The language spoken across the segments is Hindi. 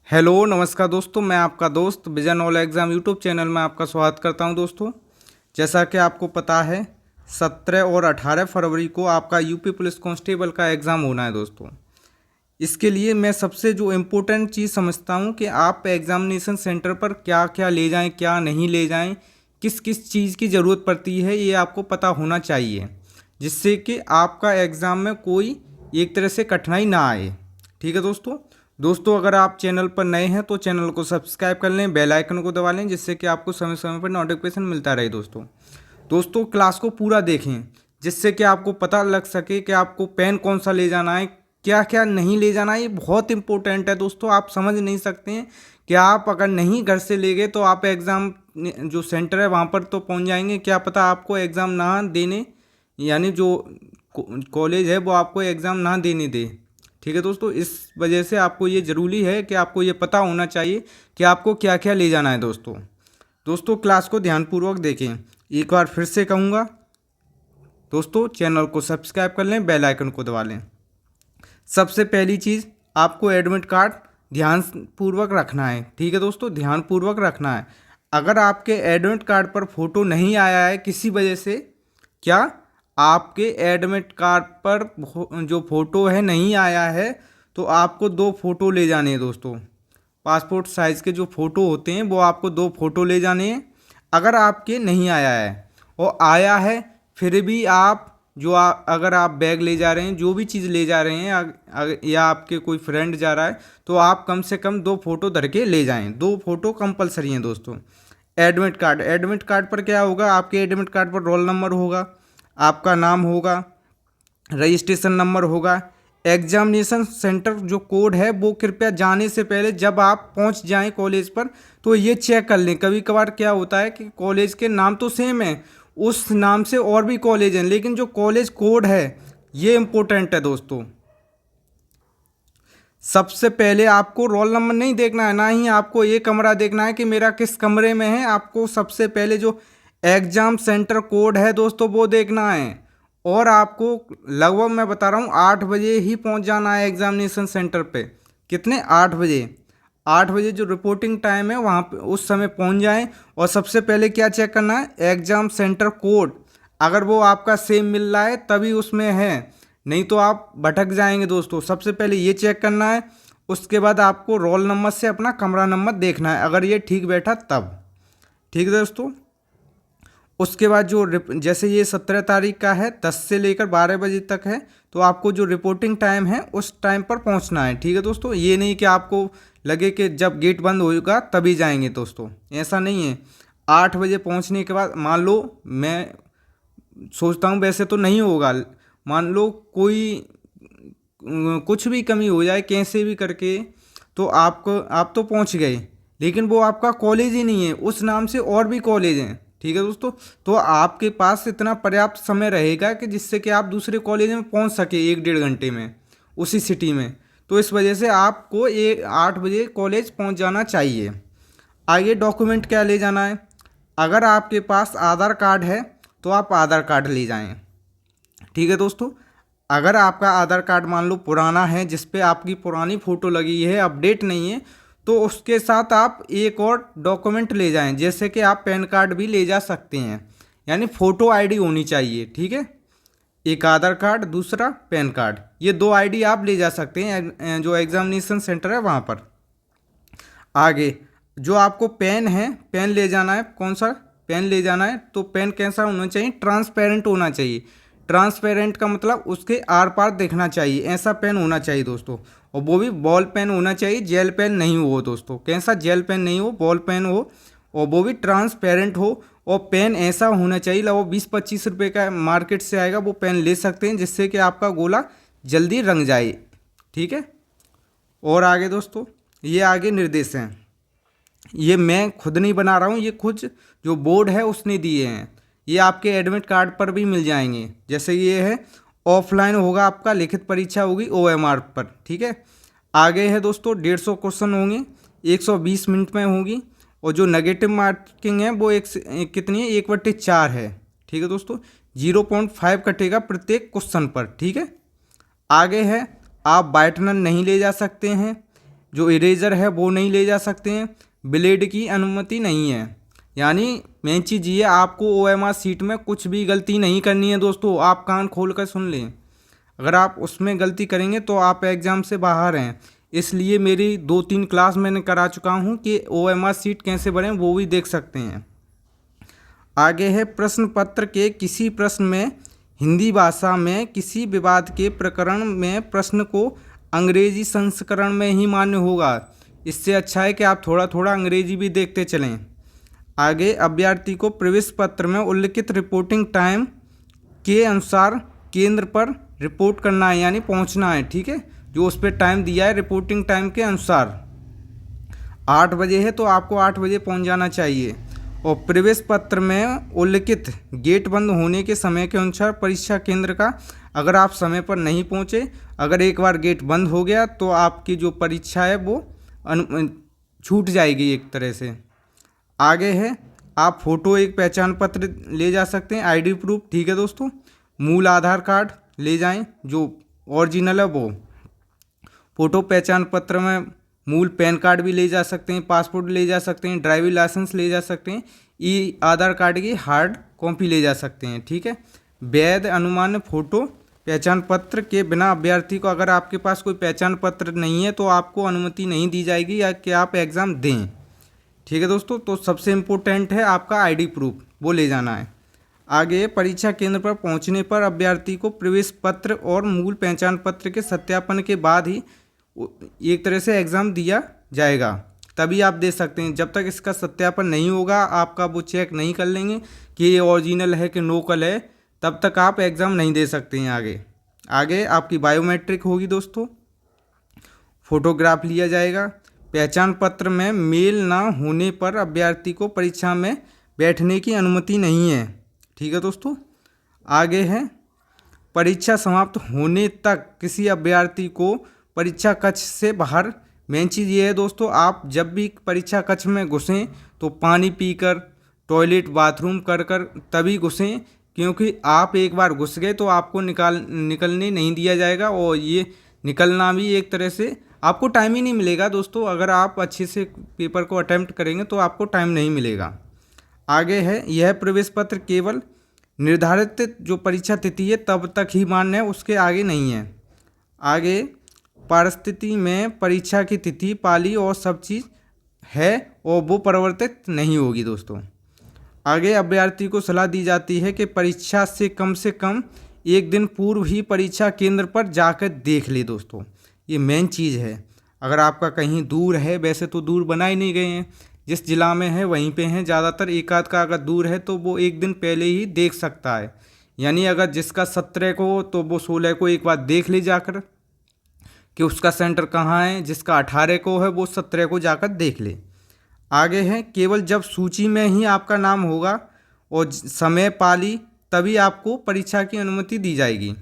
हेलो नमस्कार दोस्तों, मैं आपका दोस्त vision all exam YouTube channel में आपका स्वागत करता हूं। दोस्तों, जैसा कि आपको पता है 17 और 18 फरवरी को आपका यूपी पुलिस कांस्टेबल का एग्ज़ाम होना है। दोस्तों, इसके लिए मैं सबसे जो इम्पोर्टेंट चीज़ समझता हूं कि आप एग्ज़ामिनेशन सेंटर पर क्या क्या ले जाएं, क्या नहीं ले जाएं, किस किस चीज़ की ज़रूरत पड़ती है, ये आपको पता होना चाहिए, जिससे कि आपका एग्ज़ाम में कोई एक तरह से कठिनाई ना आए। ठीक है दोस्तों, अगर आप चैनल पर नए हैं तो चैनल को सब्सक्राइब कर लें, बेल आइकन को दबा लें, जिससे कि आपको समय समय पर नोटिफिकेशन मिलता रहे। दोस्तों क्लास को पूरा देखें, जिससे कि आपको पता लग सके कि आपको पेन कौन सा ले जाना है, क्या क्या नहीं ले जाना है। ये बहुत इंपॉर्टेंट है दोस्तों, आप समझ नहीं सकते हैं कि आप अगर नहीं घर से ले गए तो आप एग्ज़ाम जो सेंटर है वहाँ पर तो पहुँच जाएंगे, क्या पता आपको एग्ज़ाम ना देने, यानी जो कॉलेज है वो आपको एग्ज़ाम ना देने दे। ठीक है दोस्तों, इस वजह से आपको ये ज़रूरी है कि आपको ये पता होना चाहिए कि आपको क्या क्या ले जाना है। दोस्तों क्लास को ध्यानपूर्वक देखें। एक बार फिर से कहूँगा दोस्तों, चैनल को सब्सक्राइब कर लें, बेल आइकन को दबा लें। सबसे पहली चीज़, आपको एडमिट कार्ड ध्यानपूर्वक रखना है। ठीक है दोस्तों, ध्यानपूर्वक रखना है। अगर आपके एडमिट कार्ड पर फोटो नहीं आया है किसी वजह से, क्या आपके एडमिट कार्ड पर जो फ़ोटो है नहीं आया है, तो आपको 2 फ़ोटो ले जाने हैं। दोस्तों, पासपोर्ट साइज़ के जो फ़ोटो होते हैं वो आपको 2 फ़ोटो ले जाने हैं। अगर आपके नहीं आया है और आया है फिर भी आप अगर आप बैग ले जा रहे हैं, जो भी चीज़ ले जा रहे हैं, या आपके कोई फ्रेंड जा रहा है, तो आप कम से कम 2 फ़ोटो धर के ले जाएं। 2 फ़ोटो कंपलसरी हैं। दोस्तों, एडमिट कार्ड पर क्या होगा, आपके एडमिट कार्ड पर रोल नंबर होगा, आपका नाम होगा, रजिस्ट्रेशन नंबर होगा, एग्जामिनेशन सेंटर जो कोड है वो कृपया जाने से पहले जब आप पहुंच जाएं कॉलेज पर तो ये चेक कर लें। कभी कभार क्या होता है कि कॉलेज के नाम तो सेम है, उस नाम से और भी कॉलेज हैं, लेकिन जो कॉलेज कोड है ये इम्पोर्टेंट है। दोस्तों, सबसे पहले आपको रोल नंबर नहीं देखना है, ना ही आपको ये कमरा देखना है कि मेरा किस कमरे में है। आपको सबसे पहले जो एग्ज़ाम सेंटर कोड है दोस्तों वो देखना है, और आपको लगभग मैं बता रहा हूँ 8 बजे ही पहुँच जाना है एग्जामिनेशन सेंटर पे। कितने? 8 बजे। 8 बजे जो रिपोर्टिंग टाइम है वहाँ पे उस समय पहुँच जाएं। और सबसे पहले क्या चेक करना है, एग्ज़ाम सेंटर कोड। अगर वो आपका सेम मिल रहा है तभी उसमें है, नहीं तो आप भटक जाएंगे। दोस्तों, सबसे पहले ये चेक करना है, उसके बाद आपको रोल नंबर से अपना कमरा नंबर देखना है, अगर ये ठीक बैठा तब। ठीक है दोस्तों, उसके बाद जैसे ये 17 तारीख का है, 10 से लेकर 12 बजे तक है, तो आपको जो रिपोर्टिंग टाइम है उस टाइम पर पहुंचना है। ठीक है दोस्तों, ये नहीं कि आपको लगे कि जब गेट बंद होगा तभी जाएंगे। दोस्तों, ऐसा नहीं है। 8 बजे पहुंचने के बाद, मान लो, मैं सोचता हूँ वैसे तो नहीं होगा, मान लो कोई कुछ भी कमी हो जाए कैसे भी करके, तो आप तो पहुंच गए, लेकिन वो आपका कॉलेज ही नहीं है, उस नाम से और भी कॉलेज हैं। ठीक है दोस्तों, तो आपके पास इतना पर्याप्त समय रहेगा कि जिससे कि आप दूसरे कॉलेज में पहुंच सके 1-1.5 घंटे में उसी सिटी में। तो इस वजह से आपको 8 बजे कॉलेज पहुंच जाना चाहिए। आगे डॉक्यूमेंट क्या ले जाना है, अगर आपके पास आधार कार्ड है तो आप आधार कार्ड ले जाएं। ठीक है दोस्तों, अगर आपका आधार कार्ड मान लो पुराना है, जिस पे आपकी पुरानी फ़ोटो लगी है, अपडेट नहीं है, तो उसके साथ आप एक और डॉक्यूमेंट ले जाएं, जैसे कि आप पैन कार्ड भी ले जा सकते हैं, यानी फ़ोटो आईडी होनी चाहिए। ठीक है, एक आधार कार्ड, दूसरा पैन कार्ड, ये 2 आईडी आप ले जा सकते हैं जो एग्जामिनेशन सेंटर है वहाँ पर। आगे जो आपको पेन है, पेन ले जाना है। कौन सा पेन ले जाना है, तो पेन कैसा होना चाहिए, ट्रांसपेरेंट होना चाहिए। ट्रांसपेरेंट का मतलब उसके आर पार देखना चाहिए, ऐसा पेन होना चाहिए दोस्तों। और वो भी बॉल पेन होना चाहिए, जेल पेन नहीं हो दोस्तों। कैसा? जेल पेन नहीं हो, बॉल पेन हो, और वो भी ट्रांसपेरेंट हो। और पेन ऐसा होना चाहिए, लगभग 20-25 रुपये का मार्केट से आएगा, वो पेन ले सकते हैं, जिससे कि आपका गोला जल्दी रंग जाए। ठीक है, और आगे दोस्तों, ये आगे निर्देश हैं, ये मैं खुद नहीं बना रहा हूँ, ये खुद जो बोर्ड है उसने दिए हैं। ये आपके एडमिट कार्ड पर भी मिल जाएंगे। जैसे ये है, ऑफलाइन होगा, आपका लिखित परीक्षा होगी OMR पर। ठीक है, आगे है दोस्तों 150 क्वेश्चन होंगे, 120 मिनट में होगी, और जो नेगेटिव मार्किंग है वो कितनी है, 1/4 है। ठीक है दोस्तों, 0.5 कटेगा प्रत्येक क्वेश्चन पर। ठीक है, आगे है, आप वाइटनर नहीं ले जा सकते हैं, जो इरेजर है वो नहीं ले जा सकते हैं, ब्लेड की अनुमति नहीं है। यानी मेन चीज़ ये, आपको OMR शीट में कुछ भी गलती नहीं करनी है दोस्तों। आप कान खोल कर सुन लें, अगर आप उसमें गलती करेंगे तो आप एग्ज़ाम से बाहर हैं। इसलिए मेरी 2-3 क्लास मैंने करा चुका हूँ कि OMR शीट कैसे भरें, वो भी देख सकते हैं। आगे है, प्रश्न पत्र के किसी प्रश्न में हिंदी भाषा में किसी विवाद के प्रकरण में प्रश्न को अंग्रेजी संस्करण में ही मान्य होगा। इससे अच्छा है कि आप थोड़ा थोड़ा अंग्रेजी भी देखते चलें। आगे, अभ्यर्थी को प्रवेश पत्र में उल्लिखित रिपोर्टिंग टाइम के अनुसार केंद्र पर रिपोर्ट करना है, यानी पहुंचना है। ठीक है, जो उस पर टाइम दिया है रिपोर्टिंग टाइम के अनुसार 8 बजे है तो आपको 8 बजे पहुंच जाना चाहिए। और प्रवेश पत्र में उल्लिखित गेट बंद होने के समय के अनुसार परीक्षा केंद्र का अगर आप समय पर नहीं पहुंचे, अगर एक बार गेट बंद हो गया तो आपकी जो परीक्षा है वो छूट जाएगी एक तरह से। आगे है, आप फ़ोटो एक पहचान पत्र ले जा सकते हैं, आईडी प्रूफ। ठीक है दोस्तों, मूल आधार कार्ड ले जाएं जो ओरिजिनल है वो। फ़ोटो पहचान पत्र में मूल पैन कार्ड भी ले जा सकते हैं, पासपोर्ट ले जा सकते हैं, ड्राइविंग लाइसेंस ले जा सकते हैं, आधार कार्ड की हार्ड कॉपी ले जा सकते हैं। ठीक है, वैध अनुमान्य फ़ोटो पहचान पत्र के बिना अभ्यर्थी को, अगर आपके पास कोई पहचान पत्र नहीं है तो आपको अनुमति नहीं दी जाएगी या कि आप एग्ज़ाम दें। ठीक है दोस्तों, तो सबसे इम्पोर्टेंट है आपका आईडी प्रूफ, वो ले जाना है। आगे, परीक्षा केंद्र पर पहुंचने पर अभ्यर्थी को प्रवेश पत्र और मूल पहचान पत्र के सत्यापन के बाद ही एक तरह से एग्ज़ाम दिया जाएगा, तभी आप दे सकते हैं। जब तक इसका सत्यापन नहीं होगा, आपका वो चेक नहीं कर लेंगे कि ये ओरिजिनल है कि नोकल है, तब तक आप एग्ज़ाम नहीं दे सकते हैं। आगे आपकी बायोमेट्रिक होगी दोस्तों, फोटोग्राफ लिया जाएगा। पहचान पत्र में मेल ना होने पर अभ्यर्थी को परीक्षा में बैठने की अनुमति नहीं है। ठीक है दोस्तों, आगे है, परीक्षा समाप्त होने तक किसी अभ्यर्थी को परीक्षा कक्ष से बाहर, मेन चीज़ ये है दोस्तों, आप जब भी परीक्षा कक्ष में घुसें तो पानी पीकर, टॉयलेट बाथरूम कर तभी घुसें, क्योंकि आप एक बार घुस गए तो आपको निकलने नहीं दिया जाएगा। और ये निकलना भी एक तरह से आपको टाइम ही नहीं मिलेगा दोस्तों। अगर आप अच्छे से पेपर को अटेम्प्ट करेंगे तो आपको टाइम नहीं मिलेगा। आगे है, यह प्रवेश पत्र केवल निर्धारित जो परीक्षा तिथि है तब तक ही मान्य है, उसके आगे नहीं है। आगे, परिस्थिति में परीक्षा की तिथि, पाली और सब चीज़ है और वो परिवर्तित नहीं होगी दोस्तों। आगे, अभ्यर्थी को सलाह दी जाती है कि परीक्षा से कम 1 दिन पूर्व ही परीक्षा केंद्र पर जाकर देख ले दोस्तों। ये मेन चीज़ है। अगर आपका कहीं दूर है, वैसे तो दूर बनाए नहीं गए हैं, जिस जिला में है वहीं पे हैं ज़्यादातर, एक आध का अगर दूर है तो वो 1 दिन पहले ही देख सकता है। यानी अगर जिसका 17 को हो तो वो 16 को एक बार देख ले जाकर कि उसका सेंटर कहाँ है, जिसका 18 को है वो 17 को जाकर देख ले। आगे है, केवल जब सूची में ही आपका नाम होगा और समय पाली तभी आपको परीक्षा की अनुमति दी जाएगी।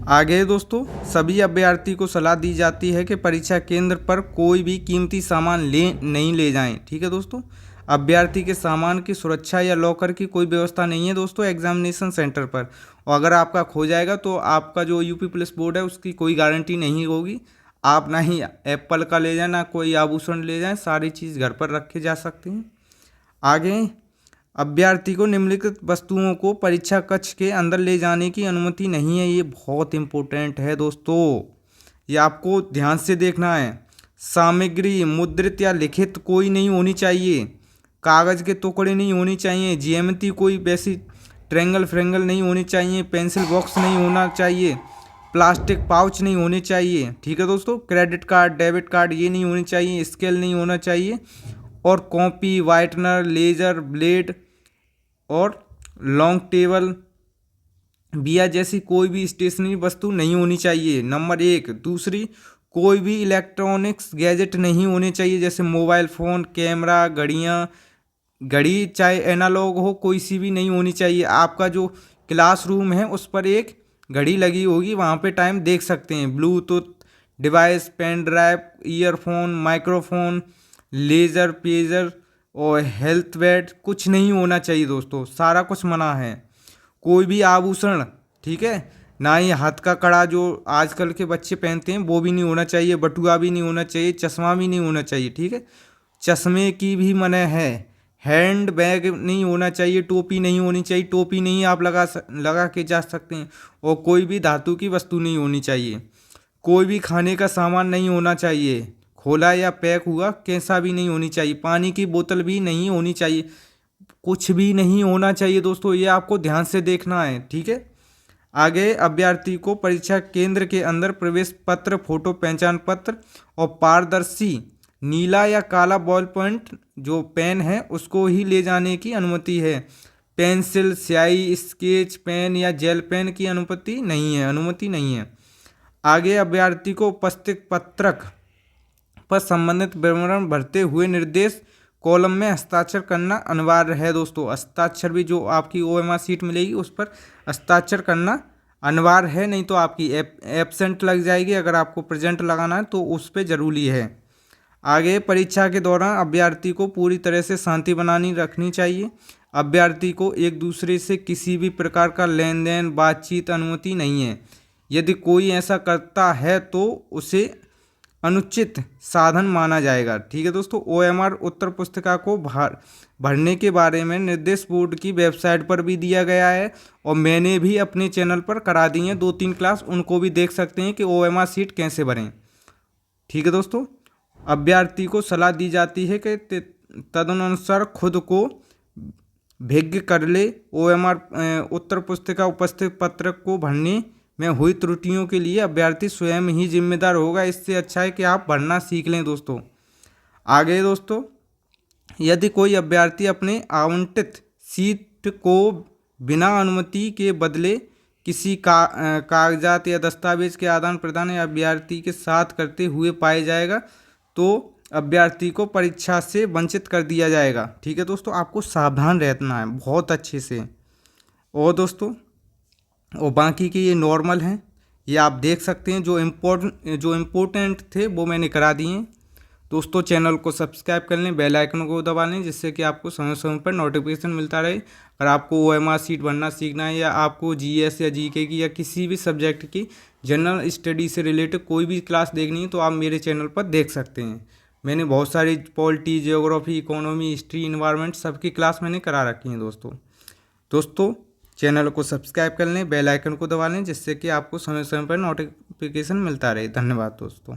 आगे दोस्तों, सभी अभ्यर्थी को सलाह दी जाती है कि परीक्षा केंद्र पर कोई भी कीमती सामान नहीं ले जाएं। ठीक है दोस्तों, अभ्यर्थी के सामान की सुरक्षा या लॉकर की कोई व्यवस्था नहीं है दोस्तों एग्जामिनेशन सेंटर पर। और अगर आपका खो जाएगा तो आपका जो यूपी पुलिस बोर्ड है उसकी कोई गारंटी नहीं होगी। आप ना ही एप्पल का ले जाएं, ना कोई आभूषण ले जाएं, सारी चीज़ घर पर रखे जा सकती हैं। आगे, अभ्यर्थी को निम्नलिखित वस्तुओं को परीक्षा कक्ष के अंदर ले जाने की अनुमति नहीं है। ये बहुत इम्पोर्टेंट है दोस्तों, ये आपको ध्यान से देखना है। सामग्री मुद्रित या लिखित कोई नहीं होनी चाहिए, कागज़ के टुकड़े नहीं होनी चाहिए, ज्यामिति कोई वैसी ट्रेंगल फ्रेंगल नहीं होनी चाहिए, पेंसिल बॉक्स नहीं होना चाहिए, प्लास्टिक पाउच नहीं होने चाहिए। ठीक है दोस्तों, क्रेडिट कार्ड, डेबिट कार्ड ये नहीं होनी चाहिए, स्केल नहीं होना चाहिए, और कॉपी, वाइटनर, लेजर, ब्लेड और लॉन्ग टेबल, बिया जैसी कोई भी स्टेशनरी वस्तु नहीं होनी चाहिए, नंबर 1। दूसरी, कोई भी इलेक्ट्रॉनिक्स गैजेट नहीं होने चाहिए, जैसे मोबाइल फ़ोन, कैमरा, घड़ी चाहे एनालॉग हो, कोई सी भी नहीं होनी चाहिए। आपका जो क्लासरूम है उस पर एक घड़ी लगी होगी, वहाँ पे टाइम देख सकते हैं। Bluetooth device, pen drive, earphone, microphone, laser, pager और हेल्थ बेड कुछ नहीं होना चाहिए दोस्तों, सारा कुछ मना है। कोई भी आभूषण, ठीक है, ना ही हाथ का कड़ा जो आजकल के बच्चे पहनते हैं वो भी नहीं होना चाहिए, बटुआ भी नहीं होना चाहिए, चश्मा भी नहीं होना चाहिए, ठीक है। चश्मे की भी मना है। हैंड बैग नहीं होना चाहिए, टोपी नहीं होनी चाहिए, टोपी नहीं आप लगा के जा सकते हैं। और कोई भी धातु की वस्तु नहीं होनी चाहिए। कोई भी खाने का सामान नहीं होना चाहिए, खोला या पैक हुआ कैसा भी नहीं होनी चाहिए। पानी की बोतल भी नहीं होनी चाहिए, कुछ भी नहीं होना चाहिए दोस्तों, ये आपको ध्यान से देखना है, ठीक है। आगे अभ्यर्थी को परीक्षा केंद्र के अंदर प्रवेश पत्र, फोटो पहचान पत्र और पारदर्शी नीला या काला बॉल पॉइंट जो पेन है उसको ही ले जाने की अनुमति है। पेंसिल, स्याही, स्केच पेन या जेल पेन की अनुमति नहीं है। आगे अभ्यर्थी को उपस्थित पत्रक पर संबंधित विवरण भरते हुए निर्देश कॉलम में हस्ताक्षर करना अनिवार्य है दोस्तों। हस्ताक्षर भी जो आपकी ओएमआर सीट मिलेगी उस पर हस्ताक्षर करना अनिवार्य है, नहीं तो आपकी एब्सेंट लग जाएगी। अगर आपको प्रेजेंट लगाना है तो उस पर जरूरी है। आगे परीक्षा के दौरान अभ्यर्थी को पूरी तरह से शांति बनानी रखनी चाहिए। अभ्यर्थी को एक दूसरे से किसी भी प्रकार का लेन देन बातचीत अनुमति नहीं है। यदि कोई ऐसा करता है तो उसे अनुचित साधन माना जाएगा, ठीक है दोस्तों। ओएमआर उत्तर पुस्तिका को भरने के बारे में निर्देश बोर्ड की वेबसाइट पर भी दिया गया है और मैंने भी अपने चैनल पर करा दी है 2-3 क्लास, उनको भी देख सकते हैं कि ओएमआर सीट कैसे भरें, ठीक है दोस्तों। अभ्यर्थी को सलाह दी जाती है कि तदनुसार खुद को भिज्ञ कर ले। ओएमआर उत्तर पुस्तिका उपस्थित पत्रक को भरने में हुई त्रुटियों के लिए अभ्यर्थी स्वयं ही जिम्मेदार होगा। इससे अच्छा है कि आप भरना सीख लें दोस्तों। आगे दोस्तों, यदि कोई अभ्यर्थी अपने आवंटित सीट को बिना अनुमति के बदले किसी कागजात या दस्तावेज के आदान प्रदान या अभ्यर्थी के साथ करते हुए पाया जाएगा तो अभ्यर्थी को परीक्षा से वंचित कर दिया जाएगा, ठीक है दोस्तों। आपको सावधान रहना है बहुत अच्छे से। और दोस्तों, और बाकी के ये नॉर्मल हैं, ये आप देख सकते हैं। जो इम्पोर्टेंट थे वो मैंने करा दिए हैं दोस्तों। चैनल को सब्सक्राइब कर लें, बेल आइकन को दबा लें, जिससे कि आपको समय समय पर नोटिफिकेशन मिलता रहे। अगर आपको ओएमआर सीट बनना सीखना है या आपको जीएस या जीके की या किसी भी सब्जेक्ट की जनरल स्टडी से रिलेटेड कोई भी क्लास देखनी है तो आप मेरे चैनल पर देख सकते हैं। मैंने बहुत सारी polity, geography, economy, history, environment सबकी क्लास मैंने करा रखी हैं दोस्तों। चैनल को सब्सक्राइब कर लें, बेल आइकन को दबा लें, जिससे कि आपको समय समय पर नोटिफिकेशन मिलता रहे। धन्यवाद दोस्तों।